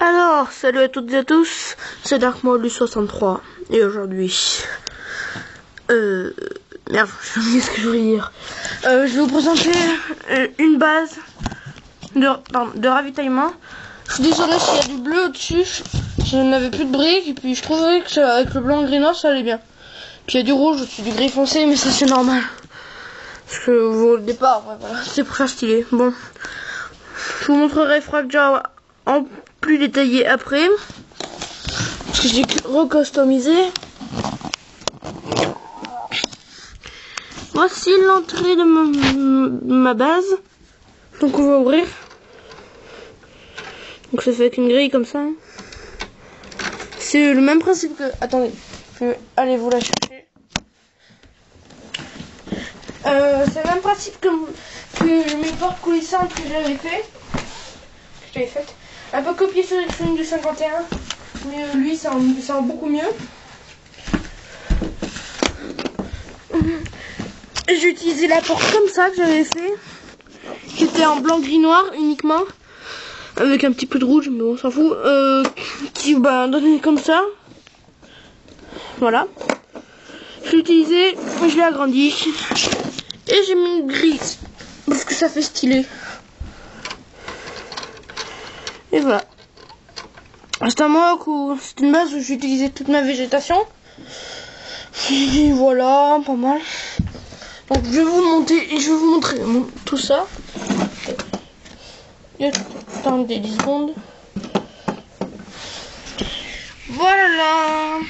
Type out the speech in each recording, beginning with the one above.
Alors, salut à toutes et à tous, c'est Darkmode63 et aujourd'hui, merde, j'ai oublié ce que je voulais dire. Je vais vous présenter une base de ravitaillement. Je suis désolé s'il y a du bleu au-dessus, je n'avais plus de briques et puis je trouvais que avec le blanc gris noir ça allait bien. Puis il y a du rouge au-dessus du gris foncé, mais ça c'est normal. Parce que au départ, ouais, voilà, c'est pour faire stylé. Bon, je vous montrerai Fragja en plus détaillé après, parce que j'ai recustomisé. Voici l'entrée de ma base. Donc on va ouvrir. Donc ça fait avec une grille comme ça. C'est le même principe que... Attendez, allez vous la chercher. C'est le même principe que mes portes coulissantes que j'avais fait. Un peu copié sur une du 51, mais lui c'est en beaucoup mieux. J'ai utilisé la porte comme ça que j'avais fait, qui était en blanc gris noir uniquement, avec un petit peu de rouge, mais on s'en fout, qui donnait comme ça. Voilà. Je l'ai utilisé, je l'ai agrandi, et j'ai mis une grille, parce que ça fait stylé. Et voilà. C'est un mock où c'est une base où j'ai utilisé toute ma végétation. Et voilà, pas mal. Donc je vais vous monter et je vais vous montrer tout ça. Attendez 10 secondes. Voilà.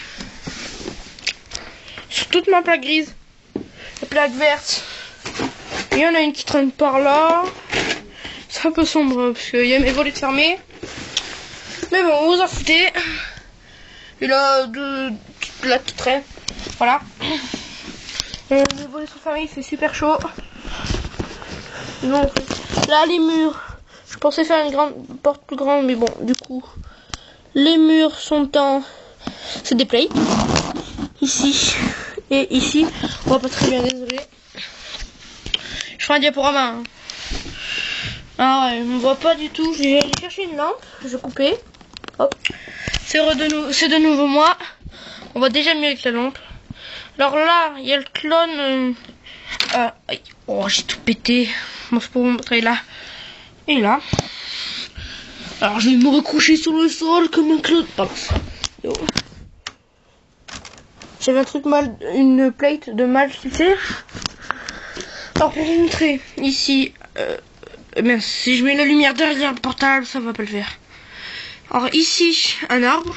Sur toute ma plaque grise, la plaque verte. Il y en a une qui traîne par là. C'est un peu sombre parce qu'il y a mes volets fermés. Mais bon, vous en foutez. Et là, là tout traîne. Voilà. Les volets sont fermés, il fait super chaud. Donc là, les murs. Je pensais faire une grande porte plus grande, mais bon, du coup, les murs sont c'est des plates. Ici et ici. On voit pas très bien, désolé. Je ferai un diaporama. Hein. Ah ouais, on voit pas du tout. J'ai cherché une lampe, je vais couper. Hop. C'est de nouveau moi. On voit déjà mieux avec la lampe. Alors là, il y a le clone. Oh, j'ai tout pété. Bon, je peux vous montrer là. Et là. Alors, je vais me recoucher sur le sol comme un clone. J'avais un truc une plate de mal fixée. Alors, pour vous montrer, ici. Si je mets la lumière derrière le portable, ça va pas le faire. Alors ici, un arbre.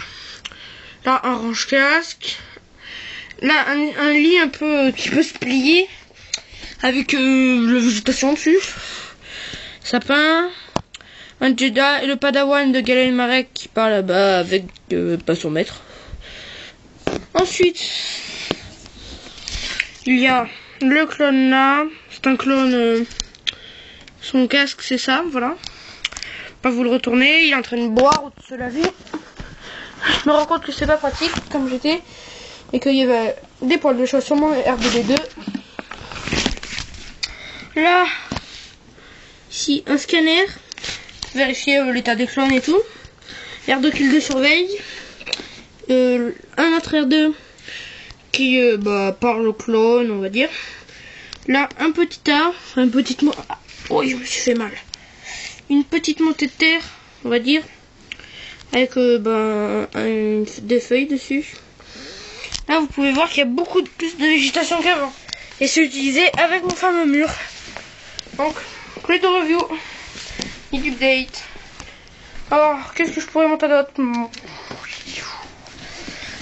Là, un range-casque. Là, un lit un peu qui peut se plier. Avec la végétation dessus. Sapin. Un Jedi et le padawan de Galen Marek qui part là-bas avec pas son maître. Ensuite, il y a le clone là. C'est un clone... son casque, c'est ça, voilà. Pas vous le retourner, il est en train de boire ou de se laver. Je me rends compte que c'est pas pratique, comme j'étais, et qu'il y avait des poils de chat sur mon R2D2. Là, ici, un scanner, vérifier l'état des clones et tout. R2 qui le surveille. Un autre R2 qui parle au clone, on va dire. Là, un petit A, une petite... Oh, je me suis fait mal. Une petite montée de terre, on va dire, avec des feuilles dessus. Là, vous pouvez voir qu'il y a beaucoup plus de végétation qu'avant. Et c'est utilisé avec mon fameux mur. Donc, clé de review. Et update. Alors, qu'est-ce que je pourrais monter d'autre?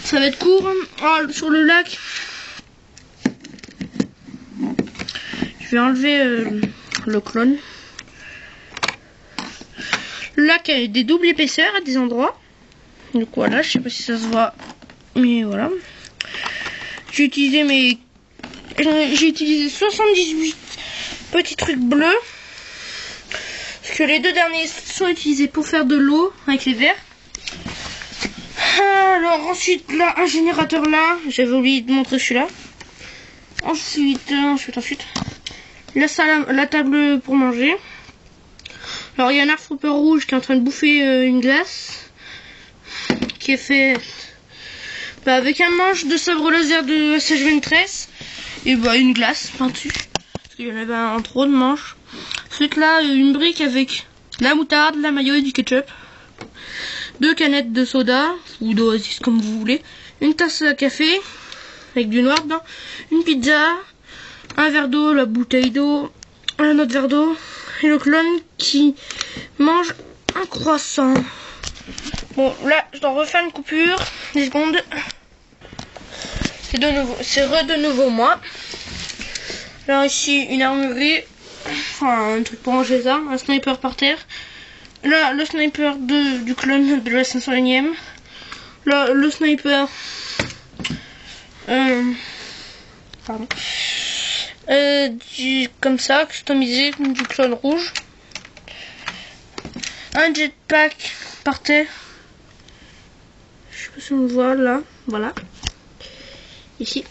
Ça va être court. Oh, sur le lac, je vais enlever le clone. Le lac a des doubles épaisseurs à des endroits. Donc voilà, je sais pas si ça se voit, mais voilà. J'ai utilisé 78 petits trucs bleus. Parce que les deux derniers sont utilisés pour faire de l'eau avec les verres. Alors ensuite là, un générateur là. J'avais oublié de montrer celui-là. Ensuite. La table pour manger. Alors il y a un Arthropper rouge qui est en train de bouffer une glace. qui est fait avec un manche de sabre laser de SH23 et une glace peintue parce qu'il y en avait un trop de manches. Ensuite là une brique avec la moutarde, la mayo et du ketchup, 2 canettes de soda ou d'oasis comme vous voulez, une tasse à café avec du noir dedans, une pizza, un verre d'eau, la bouteille d'eau, un autre verre d'eau et le clone qui mange un croissant. Bon là je dois refaire une coupure, 10 secondes. C'est de nouveau moi. Alors ici une armurerie, enfin un truc pour ranger les armes, un sniper par terre. Là le sniper du clone de la 501ème. Là le sniper pardon. Comme ça, customisé du clone rouge. Un jetpack par terre. Je sais pas si on le voit là. Voilà. Ici.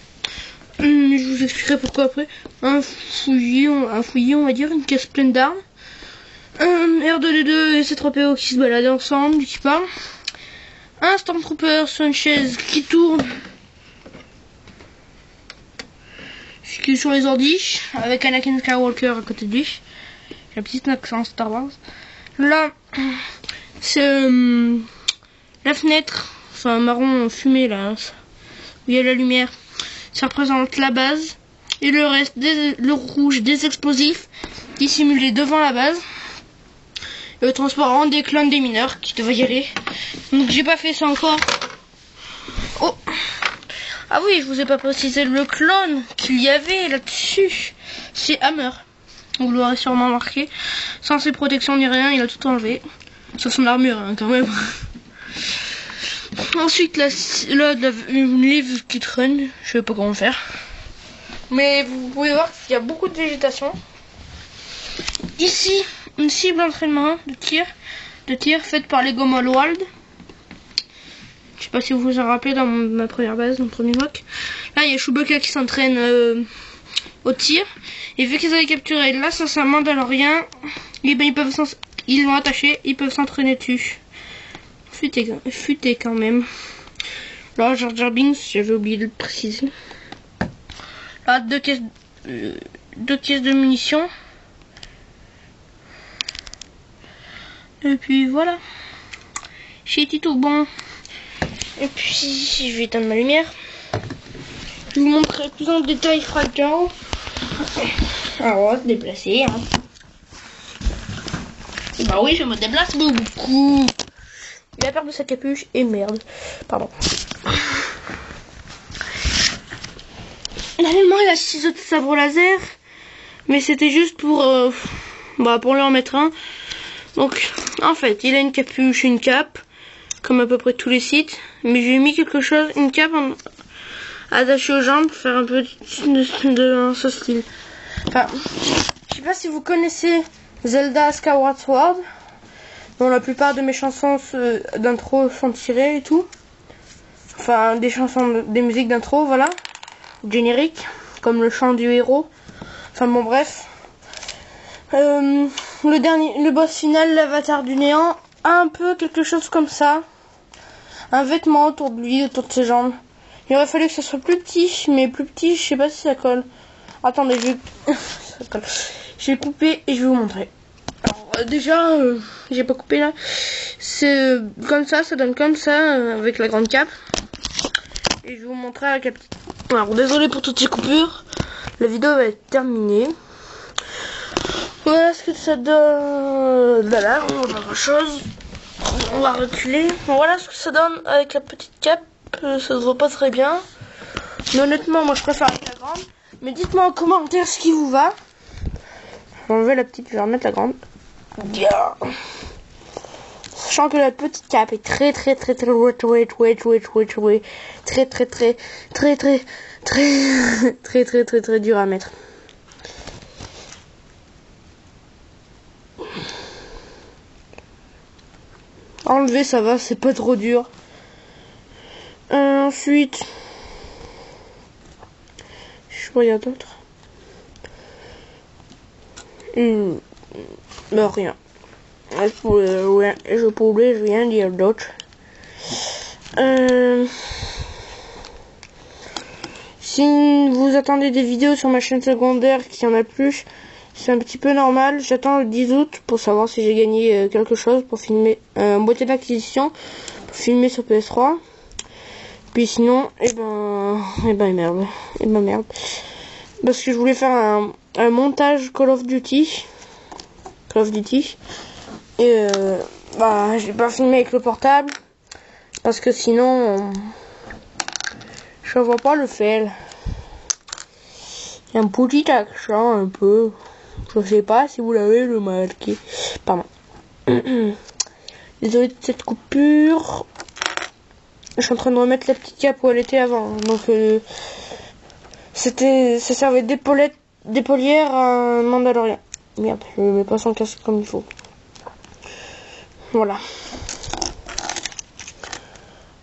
Je vous expliquerai pourquoi après. Un fouillis, on va dire, une caisse pleine d'armes. Un R2D2 et C3PO qui se baladent ensemble, qui parlent. Un Stormtrooper sur une chaise qui tourne. Qui est sur les ordi, avec Anakin Skywalker à côté de lui. J'ai un petit accent Star Wars. Là, c'est la fenêtre, enfin marron fumé là, où il y a la lumière. Ça représente la base. Et le reste, le rouge des explosifs dissimulés devant la base. Et le transparent des clones des mineurs qui devaient y aller. Donc j'ai pas fait ça encore. Oh! Ah oui, je vous ai pas précisé le clone qu'il y avait là-dessus. C'est Hammer. Vous l'aurez sûrement marqué. Sans ses protections ni rien, il a tout enlevé. Sauf son armure, hein, quand même. Ensuite, là une livre qui traîne. Je sais pas comment faire. Mais vous pouvez voir qu'il y a beaucoup de végétation. Ici, une cible d'entraînement de tir faite par Lego Mall World. Je sais pas si vous vous en rappelez dans ma première base, mon premier mock. Là, il y a Chewbacca qui s'entraîne au tir. Et vu qu'ils avaient capturé l'assassin mandalorien, ils l'ont attaché, ils peuvent s'entraîner dessus. Futé quand même. Là, Jar Jar Binks, j'avais oublié de le préciser. Là, deux caisses de munitions. Et puis voilà. J'ai été tout bon. Et puis, je vais éteindre ma lumière. Je vais vous montrer plus en détail Fragile. Alors, on va se déplacer. Hein. Bah oui, je me déplace beaucoup. Il a perdu sa capuche et merde. Pardon. Normalement, il a 6 autres sabres laser. Mais c'était juste pour lui en mettre un. Donc, en fait, il a une capuche et une cape. Comme à peu près tous les sites, mais j'ai mis quelque chose, une cape attachée aux jambes pour faire un peu de ce style. Enfin, je sais pas si vous connaissez Zelda Skyward Sword, dont la plupart de mes chansons d'intro sont tirées et tout. Enfin, des musiques d'intro, voilà, génériques, comme le chant du héros. Enfin bon, bref. Le boss final, l'avatar du néant, un peu quelque chose comme ça. Un vêtement autour de lui, autour de ses jambes. Il aurait fallu que ça soit plus petit, mais plus petit, je sais pas si ça colle. Attendez, ça colle. J'ai coupé et je vais vous montrer. Alors, déjà, j'ai pas coupé là. C'est comme ça donne comme ça, avec la grande cape. Et je vais vous montrer avec la petite. Alors, désolé pour toutes ces coupures. La vidéo va être terminée. Voilà ce que ça donne. Voilà, on va voir chose. On va reculer. Voilà ce que ça donne avec la petite cape. Ça se voit pas très bien. Mais honnêtement, moi je préfère avec la grande. Mais dites-moi en commentaire ce qui vous va. Je vais enlever la petite, je vais remettre la grande. Bien. Sachant que la petite cape est très dur à mettre. Enlever, ça va, c'est pas trop dur. Ensuite, je regarde d'autres. Rien. Je pouvais rien dire d'autre. Si vous attendez des vidéos sur ma chaîne secondaire qui en a plus, c'est un petit peu normal. J'attends le 10 août pour savoir si j'ai gagné quelque chose pour filmer un boîtier d'acquisition pour filmer sur PS3. Puis sinon, merde. Parce que je voulais faire un montage Call of Duty. Et j'ai pas filmé avec le portable. Parce que sinon, je vois pas le faire. Il y a un petit accent un peu. Je sais pas si vous l'avez remarqué. Pardon. Désolé de cette coupure. Je suis en train de remettre la petite cape où elle était avant. Donc ça servait d'épaulière à un Mandalorien. Merde, je mets pas son casque comme il faut. Voilà.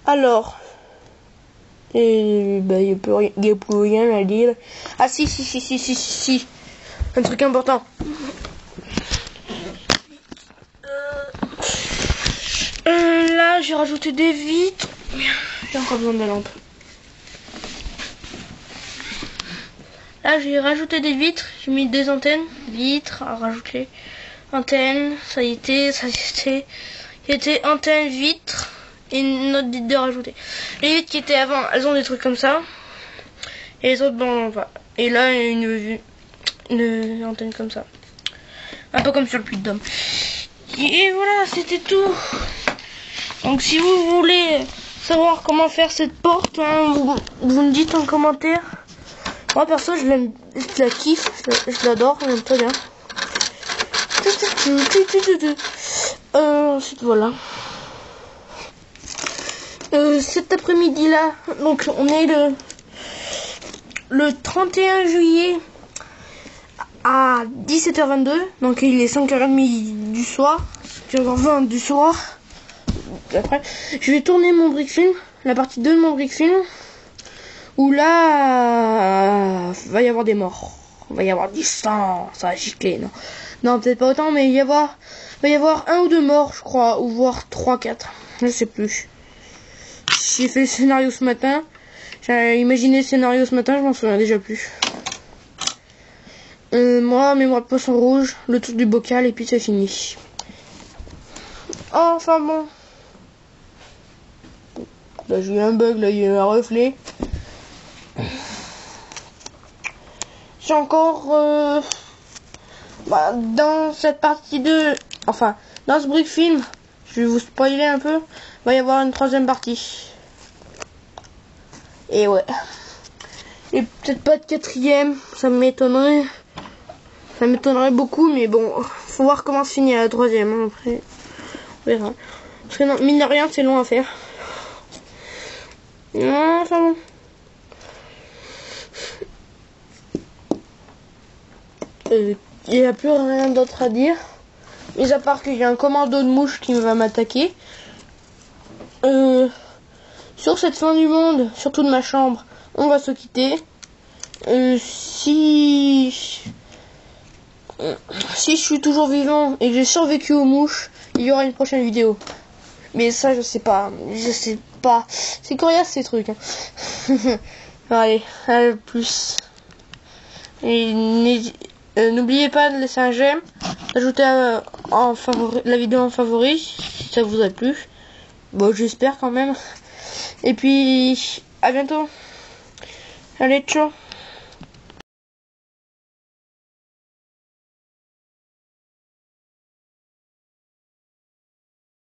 Alors, il n'y a plus rien à dire. Ah si. Un truc important. Là, j'ai rajouté des vitres. J'ai encore besoin de la lampe. Là, j'ai rajouté des vitres. J'ai mis des antennes. Vitres à rajouter. Antennes, ça y était. Il y était antenne, vitre. Et une autre vitre de rajouter. Les vitres qui étaient avant, elles ont des trucs comme ça. Et les autres, bon, et là, une antenne comme ça. Un peu comme sur le Puy de Dôme. Et voilà, c'était tout. Donc si vous voulez savoir comment faire cette porte, hein, vous me dites en commentaire. Moi perso, je la kiffe, je l'adore, j'aime très bien. Ensuite voilà. Cet après-midi là, donc on est le 31 juillet à 17h22, donc il est 5h30 du soir, 5h20 du soir. Après, je vais tourner mon brick film, la partie 2 de mon brick film, où là, va y avoir des morts, va y avoir du sang, ça va gicler, non peut-être pas autant, mais va y avoir 1 ou 2 morts, je crois, ou voire 3, 4, je sais plus. J'ai fait le scénario ce matin, j'ai imaginé le scénario ce matin, je m'en souviens déjà plus. Moi, mémoire de poisson rouge, le tour du bocal, et puis c'est fini. Enfin bon. Là j'ai eu un bug, là il y a eu un reflet. J'ai encore dans cette partie 2, enfin dans ce brick film, je vais vous spoiler un peu, va y avoir une 3e partie. Et ouais. Et peut-être pas de 4e, ça m'étonnerait. Ça m'étonnerait beaucoup, mais bon, faut voir comment se finit la 3e, hein, après. On verra. Parce que non, mine de rien, c'est long à faire. Non, enfin bon. Il n'y a plus rien d'autre à dire. Mais à part qu'il y a un commando de mouche qui va m'attaquer. Sur cette fin du monde, surtout de ma chambre, on va se quitter. Si je suis toujours vivant et que j'ai survécu aux mouches, il y aura une prochaine vidéo. Mais ça, je sais pas. C'est coriace ces trucs. Hein. Allez, à plus. Et n'oubliez pas de laisser un j'aime, d'ajouter la vidéo en favori si ça vous a plu. Bon, j'espère quand même. Et puis, à bientôt. Allez, ciao.